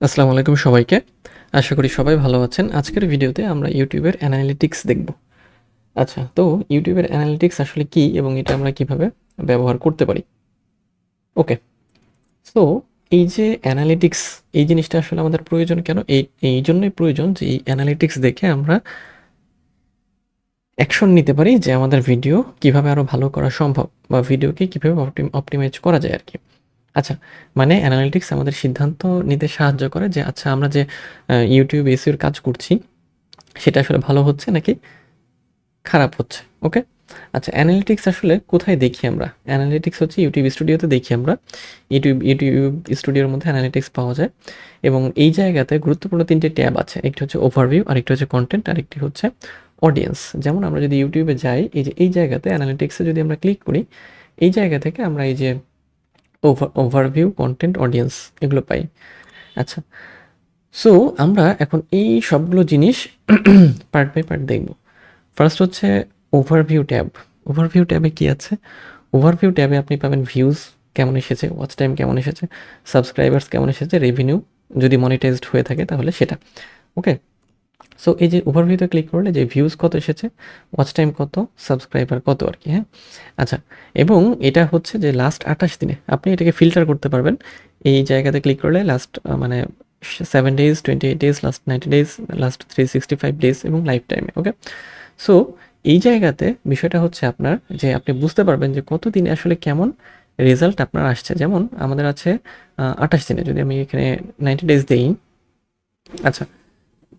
আসসালামু আলাইকুম সবাইকে। আশা করি সবাই ভালো আছেন। আজকের ভিডিওতে আমরা ইউটিউবের অ্যানালিটিক্স দেখব। আচ্ছা, তো ইউটিউবের অ্যানালিটিক্স আসলে কী এবং এটা আমরা কিভাবে ব্যবহার করতে পারি? ওকে, সো এই যে অ্যানালিটিক্স, এই জিনিসটা আসলে আমাদের প্রয়োজন কেন? এই জন্যই প্রয়োজন যে এই অ্যানালিটিক্স দেখে আমরা অ্যাকশন নিতে পারি যে আমাদের ভিডিও কিভাবে আরও ভালো করা সম্ভব বা ভিডিওকে কীভাবে অপটিমাইজ করা যায় আর কি। আচ্ছা, মানে অ্যানালিটিক্স আমাদের সিদ্ধান্ত নিতে সাহায্য করে যে আচ্ছা আমরা যে ইউটিউব এসইওর কাজ করছি সেটা আসলে ভালো হচ্ছে নাকি খারাপ হচ্ছে। ওকে, আচ্ছা, অ্যানালিটিক্স আসলে কোথায় দেখি আমরা? অ্যানালিটিক্স হচ্ছে ইউটিউব স্টুডিওতে দেখি আমরা। ইউটিউব স্টুডিওর মধ্যে অ্যানালিটিক্স পাওয়া যায় এবং এই জায়গাতে গুরুত্বপূর্ণ 3টে ট্যাব আছে। একটি হচ্ছে ওভারভিউ, আরেকটি হচ্ছে কন্টেন্ট, আরেকটি হচ্ছে অডিয়েন্স। যেমন আমরা যদি ইউটিউবে যাই, এই জায়গাতে অ্যানালিটিক্সে যদি আমরা ক্লিক করি, এই জায়গা থেকে আমরা এই যে ওভারভিউ, কন্টেন্ট, অডিয়েন্স এগুলো পাই। আচ্ছা, সো আমরা এখন এই সবগুলো জিনিস পার্ট বাই পার্ট দেখব। ফার্স্ট হচ্ছে ওভারভিউ ট্যাব। ওভারভিউ ট্যাবে কী আছে? ওভারভিউ ট্যাবে আপনি পাবেন ভিউজ কেমন এসেছে, ওয়াচ টাইম কেমন এসেছে, সাবস্ক্রাইবার্স কেমন এসেছে, রেভিনিউ যদি মনিটাইজড হয়ে থাকে তাহলে সেটা। ওকে, সো এই যে ওভারভিউতে ক্লিক করলে যে ভিউজ কত এসেছে, ওয়াচ টাইম কত, সাবস্ক্রাইবার কত আর কি। হ্যাঁ, আচ্ছা, এবং এটা হচ্ছে যে লাস্ট 28 দিনে আপনি এটাকে ফিল্টার করতে পারবেন। এই জায়গাতে ক্লিক করলে লাস্ট মানে 7 days, 28 days, last 90 days, last 365 days এবং লাইফ টাইমে। ওকে, সো এই জায়গাতে বিষয়টা হচ্ছে আপনার যে আপনি বুঝতে পারবেন যে কত দিনে আসলে কেমন রেজাল্ট আপনার আসছে। যেমন আমাদের আছে 28 দিনে, যদি আমি এখানে 90 ডেজ দেই, আচ্ছা,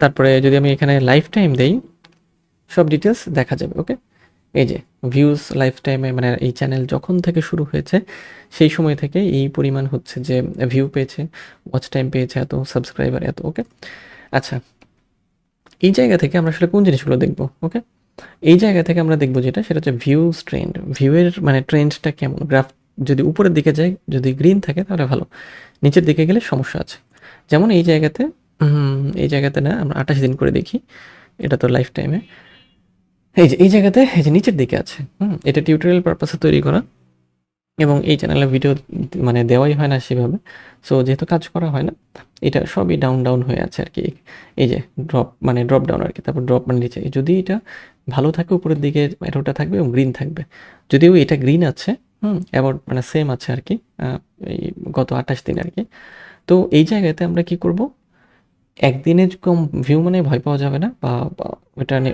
তারপরে যদি আমি এখানে লাইফ টাইম দেই, সব ডিটেলস দেখা যাবে। ওকে, এই যে ভিউজ লাইফ টাইমে মানে এই চ্যানেল যখন থেকে শুরু হয়েছে সেই সময় থেকে এই পরিমাণ হচ্ছে যে ভিউ পেয়েছে, ওয়াচ টাইম পেয়েছে এত, সাবস্ক্রাইবার এত। ওকে, আচ্ছা, এই জায়গা থেকে আমরা আসলে কোন জিনিসগুলো দেখব? ওকে, এই জায়গা থেকে আমরা দেখব যেটা, সেটা হচ্ছে ভিউজ ট্রেন্ড। ভিউয়ের মানে ট্রেন্ডটা কেমন, গ্রাফ যদি উপরের দিকে যায়, যদি গ্রিন থাকে তাহলে ভালো, নিচের দিকে গেলে সমস্যা আছে। যেমন এই জায়গাতে না আমরা 28 দিন করে দেখি, এটা তো লাইফ টাইমে। এই জায়গাতে এই যে নিচের দিকে আছে, এটা টিউটোরিয়াল পারপাসে তৈরি করা এবং এই চ্যানেলে ভিডিও মানে দেওয়াই হয় না সেভাবে। সো যেহেতু কাজ করা হয় না, এটা সবই ডাউন হয়ে আছে আর কি। এই যে ড্রপ ডাউন আর কি, তারপর ড্রপ মানে নিচে। যদি এটা ভালো থাকে উপরের দিকে অ্যারোটা থাকবে এবং গ্রিন থাকবে। যদিও এটা গ্রিন আছে, অ্যাবাউট মানে সেম আছে আর কি, এই গত 28 দিন আর কি। তো এই জায়গাতে আমরা কি করব? একদিনে কম ভিউ মানে ভয় পাওয়া যাবে না বা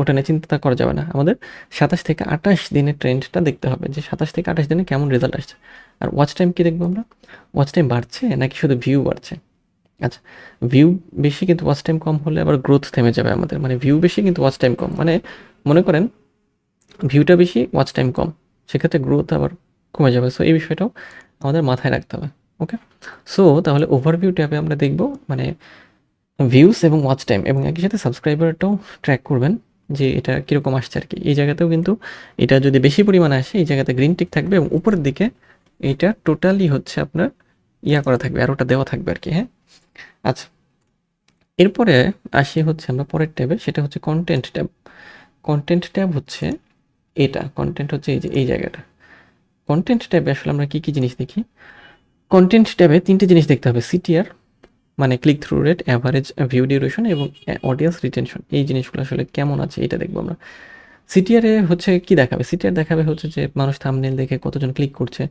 ওটা নিয়ে চিন্তা করা যাবে না। আমাদের 27 থেকে 28 দিনের ট্রেন্ডটা দেখতে হবে যে 27 থেকে 28 দিনে কেমন রেজাল্ট আসছে। আর ওয়াচ টাইম কী দেখবো আমরা? ওয়াচ টাইম বাড়ছে নাকি শুধু ভিউ বাড়ছে? আচ্ছা, ভিউ বেশি কিন্তু ওয়াচ টাইম কম হলে আবার গ্রোথ থেমে যাবে আমাদের। মানে ভিউ বেশি কিন্তু ওয়াচ টাইম কম, মানে মনে করেন ভিউটা বেশি, ওয়াচ টাইম কম, সেক্ষেত্রে গ্রোথ আবার কমে যাবে। সো এই বিষয়টাও আমাদের মাথায় রাখতে হবে। ওকে, সো তাহলে ওভারভিউ ট্যাবে আমরা দেখব মানে ভিউস এবং ওয়াচ টাইম এবং একই সাথে সাবস্ক্রাইবারটাও ট্র্যাক করবেন যে এটা কীরকম আসছে আর কি। এই জায়গাতেও কিন্তু এটা যদি বেশি পরিমাণে আসে, এই জায়গাতে গ্রিন টিক থাকবে এবং উপরের দিকে এইটা টোটালি হচ্ছে আপনার করা থাকবে, আর ওটা দেওয়া থাকবে আর কি। হ্যাঁ, আচ্ছা, এরপরে আসি হচ্ছে আমরা পরের ট্যাবে, সেটা হচ্ছে কন্টেন্ট ট্যাব। কন্টেন্ট ট্যাব হচ্ছে এটা, কন্টেন্ট হচ্ছে এই যে এই জায়গাটা। কন্টেন্ট ট্যাবে আসলে আমরা কী কী জিনিস দেখি? কন্টেন্ট ট্যাবে 3টে জিনিস দেখতে হবে: সিটিআর মানে click through rate, average view duration এবং অডিয়েন্স রিটেনশন। এই জিনিসগুলো আসলে কেমন আছে এটা দেখবো আমরা। সিটিআরে হচ্ছে কি দেখাবে? সিটিআর দেখাবে হচ্ছে যে মানুষ থাম্বনেল দেখে কতজন ক্লিক করছে।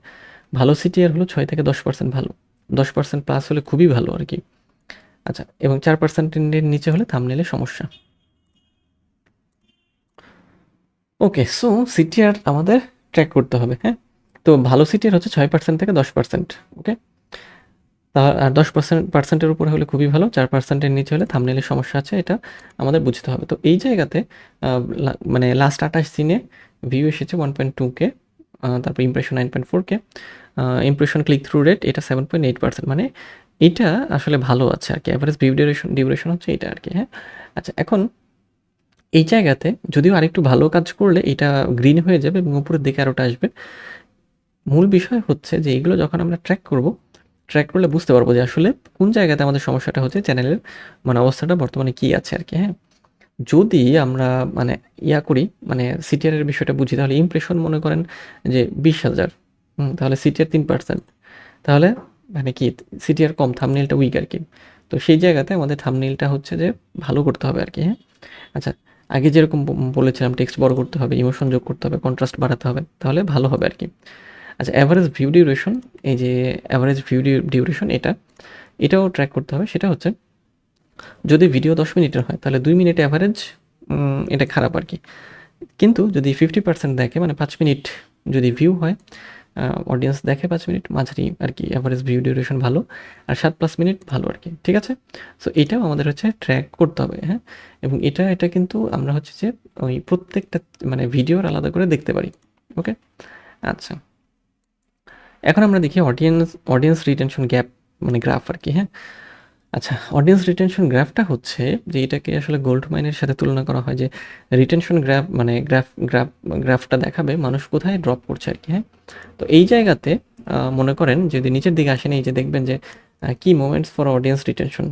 ভালো সিটিআর হলো 6 থেকে 10% ভালো, 10% প্লাস হলে খুবই ভালো আর কি। আচ্ছা, এবং 4%-এর নিচে হলে থাম্বনেলের সমস্যা। ওকে, সো সিটিআর আমাদের ট্র্যাক করতে হবে। হ্যাঁ, তো ভালো সিটিআর হচ্ছে 6% থেকে 10%। ওকে, আর 10%-এর উপরে হলে খুবই ভালো, 4%-এর নিচে হলে থাম্বনেইলের সমস্যা আছে, এটা আমাদের বুঝতে হবে। তো এই জায়গাতে মানে লাস্ট 28 দিনে ভিউ এসেছে 1.2K, তারপর impression 9.4K, impression click through rate এটা 7.8%, মানে এটা আসলে ভালো আছে আর কি। অ্যাভারেজ ভিউ ডিউরেশন হচ্ছে এটা আর কি। হ্যাঁ, আচ্ছা, এখন এই জায়গাতে যদিও আরেকটু ভালো কাজ করলে এটা গ্রিন হয়ে যাবে এবং উপরের দিকে আরোটা আসবে। মূল বিষয় হচ্ছে যে এইগুলো যখন আমরা ট্র্যাক করলে বুঝতে পারবো যে আসলে কোন জায়গাতে আমাদের সমস্যাটা হচ্ছে, চ্যানেলের মানে অবস্থাটা বর্তমানে কী আছে আর কি। হ্যাঁ, যদি আমরা মানে করি মানে সিটিআর এর বিষয়টা বুঝি, তাহলে ইমপ্রেশন মনে করেন যে 20,000, তাহলে সিটিআর 3%, তাহলে মানে কি সিটিআর কম, থাম্বনেইলটা উইক আর কি। তো সেই জায়গাতে আমাদের থাম্বনেইলটা হচ্ছে যে ভালো করতে হবে আর কি, হ্যাঁ? আচ্ছা, আগে যেরকম বলেছিলাম টেক্সট বড় করতে হবে, ইমোশন যোগ করতে হবে, কন্ট্রাস্ট বাড়াতে হবে, তাহলে ভালো হবে আর কি। আচ্ছা, অ্যাভারেজ ভিউ ডিউরেশন, এই যে অ্যাভারেজ ভিউ ডিউরেশন এটাও ট্র্যাক করতে হবে। সেটা হচ্ছে যদি ভিডিও 10 মিনিটের হয় তাহলে 2 মিনিট অ্যাভারেজ, এটা খারাপ আর কি। কিন্তু যদি 50% দেখে মানে 5 মিনিট যদি ভিউ হয়, অডিয়েন্স দেখে 5 মিনিট মাঝারি আর কি, অ্যাভারেজ ভিউ ডিউরেশন ভালো, আর 7+ মিনিট ভালো আর কি, ঠিক আছে? সো এটাও আমাদের হচ্ছে ট্র্যাক করতে হবে, হ্যাঁ? এবং এটা কিন্তু আমরা হচ্ছে যে ওই প্রত্যেকটা মানে ভিডিওর আলাদা করে দেখতে পারি, ওকে? আচ্ছা, এখন আমরা দেখি অডিয়েন্স রিটেনশন গ্যাপ মানে গ্রাফ আর কি, হ্যাঁ? আচ্ছা, অডিয়েন্স রিটেনশন গ্রাফটা হচ্ছে যে এটাকে আসলে গোল্ড মাইনের সাথে তুলনা করা হয়, যে রিটেনশন গ্রাফ মানে গ্রাফটা দেখাবে মানুষ কোথায় ড্রপ করছে আর কি, হ্যাঁ? তো এই জায়গাতে মনে করেন যদি নিচের দিকে আসেন, এই যে দেখবেন যে কি মোমেন্টস ফর অডিয়েন্স রিটেনশন,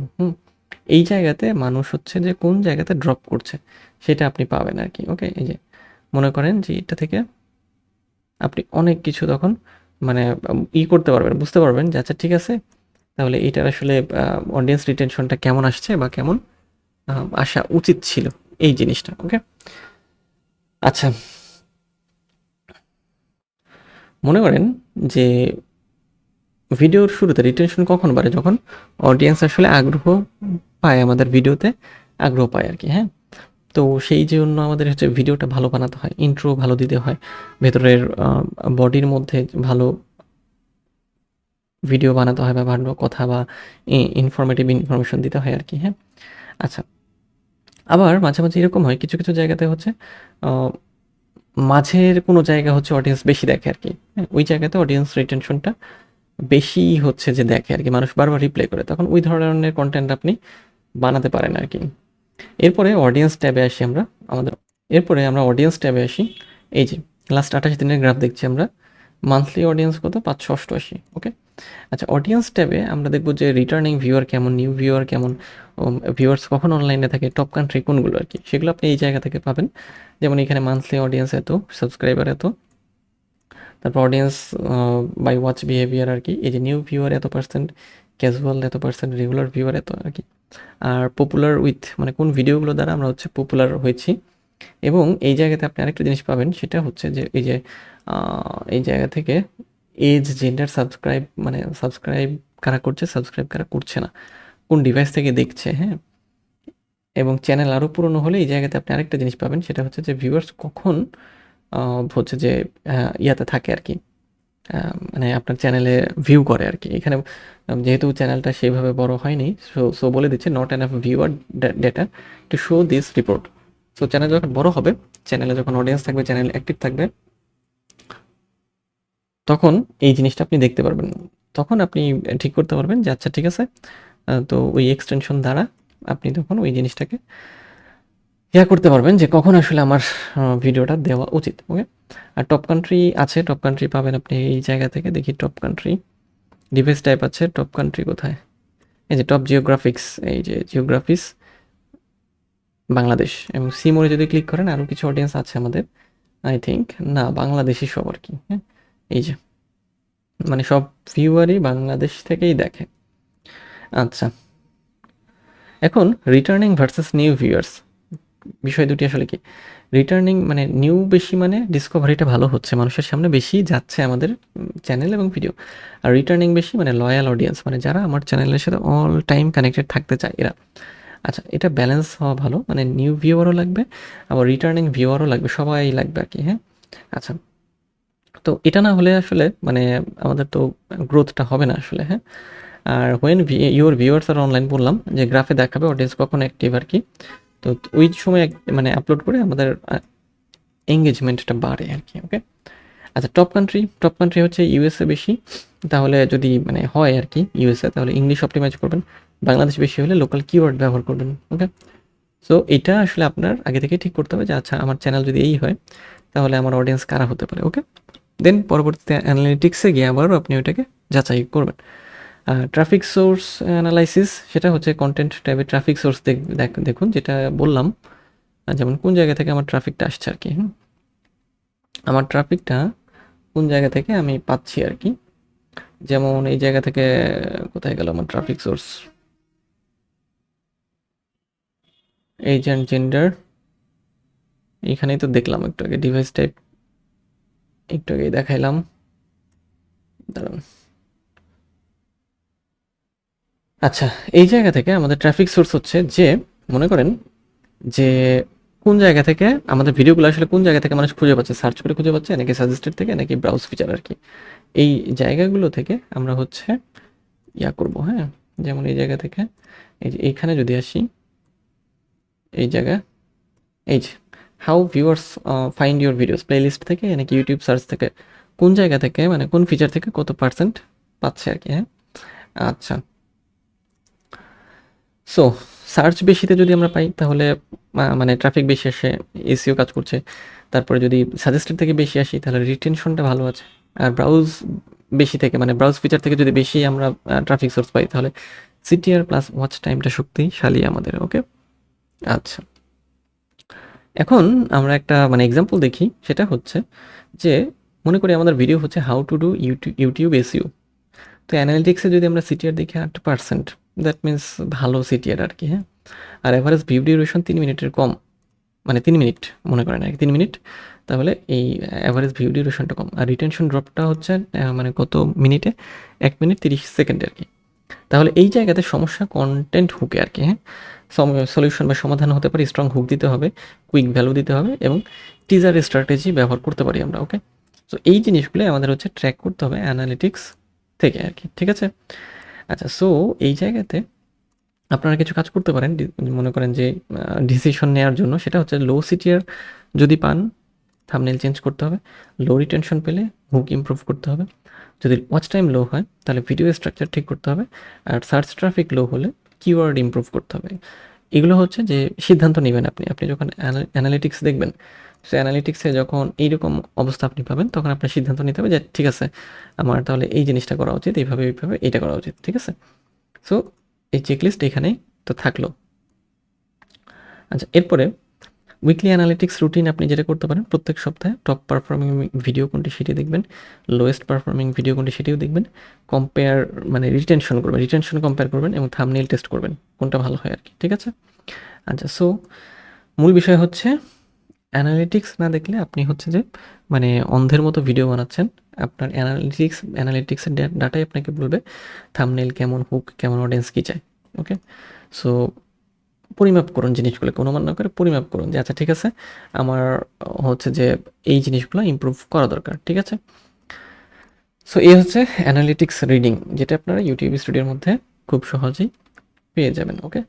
এই জায়গাতে মানুষ হচ্ছে যে কোন জায়গাতে ড্রপ করছে সেটা আপনি পাবেন আর কি, ওকে? এই যে মনে করেন যে এটা থেকে আপনি অনেক কিছু তখন মানে করতে পারবেন, বুঝতে পারবেন যে আচ্ছা ঠিক আছে, তাহলে এটার আসলে অডিয়েন্স রিটেনশনটা কেমন আসছে বা কেমন আসা উচিত ছিল, এই জিনিসটা, ওকে? আচ্ছা, মনে করেন যে ভিডিওর শুরুতে রিটেনশন কখন বাড়ে? যখন অডিয়েন্স আসলে আগ্রহ পায়, আমাদের ভিডিওতে আগ্রহ পায় আর কি, হ্যাঁ? তো সেই জন্য আমাদের হচ্ছে ভিডিওটা ভালো বানাতে হয়, ইন্ট্রো ভালো দিতে হয়, ভেতরের বডির মধ্যে ভালো ভিডিও বানাতে হয় বা ভালো কথা বা ইনফরমেটিভ ইনফরমেশন দিতে হয় আর কি, হ্যাঁ? আচ্ছা, আবার মাঝে মাঝে এরকম হয় কিছু কিছু জায়গাতে হচ্ছে আহ, মাঝের কোনো জায়গা হচ্ছে অডিয়েন্স বেশি দেখে আর কি, হ্যাঁ? ওই জায়গাতে অডিয়েন্স রিটেনশনটা বেশি হচ্ছে যে দেখে আর কি, মানুষ বারবার রিপ্লাই করে, তখন ওই ধরনের কন্টেন্ট আপনি বানাতে পারেন আর কি। এরপরে অডিয়েন্স ট্যাবে আসি আমরা, আমাদের এরপরে আমরা অডিয়েন্স ট্যাবে আসি। এই যে লাস্ট 28 দিনের গ্রাফ দেখছি আমরা, মান্থলি অডিয়েন্স কত? 588, ওকে? আচ্ছা, অডিয়েন্স ট্যাবে আমরা দেখব যে রিটার্নিং ভিউয়ার কেমন, নিউ ভিউয়ার কেমন, ভিউয়ার্স কখন অনলাইনে থাকে, টপ কান্ট্রি কোনগুলো আর কি, সেগুলো আপনি এই জায়গা থেকে পাবেন। যেমন এখানে মান্থলি অডিয়েন্স এত, সাবস্ক্রাইবার এত, তারপর অডিয়েন্স বাই ওয়াচ বিহেভিয়ার আর কি, এই যে নিউ ভিউয়ার এত পার্সেন্ট, ক্যাজুয়াল এত পার্সেন্ট, রেগুলার ভিউয়ার এত আর কি, আর পপুলার উইথ মানে কোন ভিডিওগুলো দ্বারা আমরা হচ্ছে পপুলার হয়েছি। এবং এই জায়গাতে আপনি আরেকটা জিনিস পাবেন, সেটা হচ্ছে যে এই যে এই জায়গা থেকে এজ, জেন্ডার, সাবস্ক্রাইব কারা করছে, সাবস্ক্রাইব কারা করছে না, কোন ডিভাইস থেকে দেখছে, হ্যাঁ? এবং চ্যানেল আরও পুরনো হলে এই জায়গাতে আপনি আরেকটা জিনিস পাবেন, সেটা হচ্ছে যে ভিউয়ার্স কখন হচ্ছে যে ইয়াতে থাকে আর কি, মানে আপনার চ্যানেলে ভিউ করে আর কি। এখানে যেহেতু চ্যানেলটা সেইভাবে বড় হয়নি, সো বলে দিচ্ছে not enough viewer data to show this report. So channel যখন বড় হবে, চ্যানেলে যখন অডিয়েন্স থাকবে, চ্যানেল অ্যাক্টিভ থাকবে, তখন এই জিনিসটা আপনি দেখতে পারবেন। তখন আপনি ঠিক করতে পারবেন যে আচ্ছা ঠিক আছে, তো ওই এক্সটেনশন দ্বারা আপনি তখন ওই জিনিসটাকে করতে পারবেন যে কখন আসলে আমার ভিডিওটা দেওয়া উচিত, ওকে? আর টপ কান্ট্রি আছে, টপ কান্ট্রি পাবেন আপনি এই জায়গা থেকে, দেখি টপ কান্ট্রি, ডিভাইস টাইপ আছে, টপ কান্ট্রি কোথায়? এই যে টপ জিওগ্রাফিক্স, এই যে জিওগ্রাফিস বাংলাদেশ, এবং সিমোরে যদি ক্লিক করেন আরও কিছু অডিয়েন্স আছে আমাদের, আই থিঙ্ক না বাংলাদেশি সব আর কি, হ্যাঁ? এই যে মানে সব ভিউয়ারই বাংলাদেশ থেকেই দেখে। আচ্ছা, এখন রিটার্নিং ভার্সেস নিউ ভিউয়ার্স, বিষয় দুটি আসলে কি? রিটার্নিং মানে নিউ বেশি, মানে ডিসকভারিটা ভালো হচ্ছে, মানুষের সামনে বেশি যাচ্ছে আমাদের চ্যানেল এবং ভিডিও। আর রিটার্নিং বেশি মানে লয়াল অডিয়েন্স, মানে যারা আমার চ্যানেলের সাথে অল টাইম কানেক্টেড থাকতে চায় এরা। আচ্ছা, এটা ব্যালেন্স হওয়া ভালো, মানে নিউ ভিউয়ারও লাগবে, আবার রিটার্নিং ভিউয়ারও লাগবে, সবাই লাগবে আর কি, হ্যাঁ? আচ্ছা, তো এটা না হলে আসলে মানে আমাদের তো গ্রোথটা হবে না আসলে, হ্যাঁ? আর when your viewers are online বললাম যে গ্রাফে দেখাবে অডিয়েন্স কখন অ্যাক্টিভ আর কি, তো ওই সময় মানে আপলোড করে আমাদের এঙ্গেজমেন্টটা বাড়ে আর কি, ওকে? আচ্ছা, টপ কান্ট্রি হচ্ছে ইউএসএ বেশি, তাহলে যদি মানে হয় আর কি ইউএসএ, তাহলে ইংলিশ অপটিমাইজ করবেন, বাংলাদেশ বেশি হলে লোকাল কিওয়ার্ড ব্যবহার করবেন, ওকে? সো এটা আসলে আপনার আগে থেকে ঠিক করতে হবে যে আচ্ছা আমার চ্যানেল যদি এই হয় তাহলে আমার অডিয়েন্স কারা হতে পারে, ওকে? দেন পরবর্তীতে অ্যানালিটিক্সে গিয়ে আবারও আপনি ওইটাকে যাচাই করবেন। ট্রাফিক সোর্স অ্যানালাইসিস, সেটা হচ্ছে কন্টেন্ট ট্যাবে ট্রাফিক সোর্স দেখুন, যেটা বললাম, যেমন কোন জায়গা থেকে আমার ট্রাফিকটা আসছে আর কি, আমার ট্রাফিকটা কোন জায়গা থেকে আমি পাচ্ছি আর কি। যেমন এই জায়গা থেকে কোথায় গেল আমার traffic source, age and gender, এইখানেই তো দেখলাম একটু আগে, ডিভাইস টাইপ একটু আগেই দেখাইলাম, দাঁড়ান। আচ্ছা, এই জায়গা থেকে আমাদের ট্রাফিক সোর্স হচ্ছে যে, মনে করেন যে কোন জায়গা থেকে আমাদের ভিডিওগুলো আসলে কোন জায়গা থেকে মানুষ খুঁজে পাচ্ছে, সার্চ করে খুঁজে পাচ্ছে নাকি সাজেস্টেড থেকে নাকি ব্রাউজ ফিচার আর কি। এই জায়গাগুলো থেকে আমরা হচ্ছে ইয়া করব, হ্যাঁ। যেমন এই জায়গা থেকে এই যে এইখানে যদি আসি, এই জায়গা, এই যে how viewers find your videos, playlist থেকে নাকি ইউটিউব সার্চ থেকে, কোন জায়গা থেকে মানে কোন ফিচার থেকে কত পার্সেন্ট পাচ্ছে আর কি, হ্যাঁ। আচ্ছা, সো সার্চ বেশিতে যদি আমরা পাই তাহলে মানে ট্রাফিক বেশি আসে, এসিও কাজ করছে। তারপরে যদি সাজেস্টেড থেকে বেশি আসি তাহলে রিটেনশনটা ভালো আছে। আর ব্রাউজ বেশি থেকে মানে ব্রাউজ ফিচার থেকে যদি বেশি আমরা ট্রাফিক সোর্স পাই তাহলে সিটিআর প্লাস ওয়াচ টাইমটা শক্তিশালী আমাদের, ওকে। আচ্ছা, এখন আমরা একটা মানে এক্সাম্পল দেখি, সেটা হচ্ছে যে মনে করি আমাদের ভিডিও হচ্ছে how to do YouTube SEO. তো অ্যানালিটিক্সে যদি আমরা সিটিআর দেখি 8%, দ্যাট মিনস ভালো সিটিআর আর কি, হ্যাঁ। আর এভারেজ ভিউ ডিউরেশন 3 মিনিটের কম, মানে 3 মিনিট মনে করেন আর কি, 3 মিনিট। তাহলে এই এভারেজ ভিউ ডিউরেশনটা কম। আর রিটেনশন ড্রপটা হচ্ছে মানে কত মিনিটে, 1 মিনিট 30 সেকেন্ডে আর কি। তাহলে এই জায়গাতে সমস্যা কন্টেন্ট হুকে আর কি, হ্যাঁ। সলিউশন বা সমাধান হতে পারে স্ট্রং হুক দিতে হবে, কুইক ভ্যালু দিতে হবে এবং টিজার স্ট্র্যাটেজি ব্যবহার করতে পারি আমরা, ওকে। সো এই জিনিসগুলো আমাদের হচ্ছে ট্র্যাক করতে হবে অ্যানালিটিক্স থেকে আর কি, ঠিক আছে। আচ্ছা, সো এই জায়গাতে আপনারা কিছু কাজ করতে পারেন, মনে করেন যে ডিসিশন নেওয়ার জন্য, সেটা হচ্ছে লো সিটিআর যদি পান থাম্বনেল চেঞ্জ করতে হবে, লো রিটেনশন পেলে হুক ইমপ্রুভ করতে হবে, যদি ওয়াচ টাইম লো হয় তাহলে ভিডিও স্ট্রাকচার ঠিক করতে হবে, আর সার্চ ট্রাফিক লো হলে কিওয়ার্ড ইমপ্রুভ করতে হবে। এগুলো হচ্ছে যে সিদ্ধান্ত নেবেন আপনি, আপনি যখন অ্যানালিটিক্স দেখবেন, সো অ্যানালিটিক্সে যখন এইরকম অবস্থা আপনি পাবেন তখন আপনার সিদ্ধান্ত নিতে হবে যে ঠিক আছে আমার তাহলে এই জিনিসটা করা উচিত, এইভাবে এইভাবে এটা করা উচিত, ঠিক আছে। সো এই চেকলিস্ট এখানেই তো থাকলো। আচ্ছা, এরপরে উইকলি অ্যানালিটিক্স রুটিন আপনি যেটা করতে পারেন, প্রত্যেক সপ্তাহে টপ পারফর্মিং ভিডিও কোনটি সেটি দেখবেন, লোয়েস্ট পারফর্মিং ভিডিও কোনটি সেটিও দেখবেন, কম্পেয়ার মানে রিটেনশন করবেন, রিটেনশন কম্পেয়ার করবেন এবং থাম্বনেইল টেস্ট করবেন কোনটা ভালো হয় আর কি, ঠিক আছে। আচ্ছা, সো মূল বিষয় হচ্ছে অ্যানালিটিক্স না দেখলে আপনি হচ্ছে যে মানে অন্ধের মতো ভিডিও বানাচ্ছেন। আপনার অ্যানালিটিক্সের ডাটাই আপনাকে বলবে থাম্বনেইল কেমন, হুক কেমন, অডিয়েন্স কী চায়, ওকে। সো পরিমাপ করুন জিনিসগুলোকে, অনুমান না করে পরিমাপ করুন যে আচ্ছা ঠিক আছে আমার হচ্ছে যে এই জিনিসগুলো ইমপ্রুভ করা দরকার, ঠিক আছে। সো এই হচ্ছে অ্যানালিটিক্স রিডিং, যেটা আপনারা ইউটিউব স্টুডিওর মধ্যে খুব সহজেই পেয়ে যাবেন, ওকে।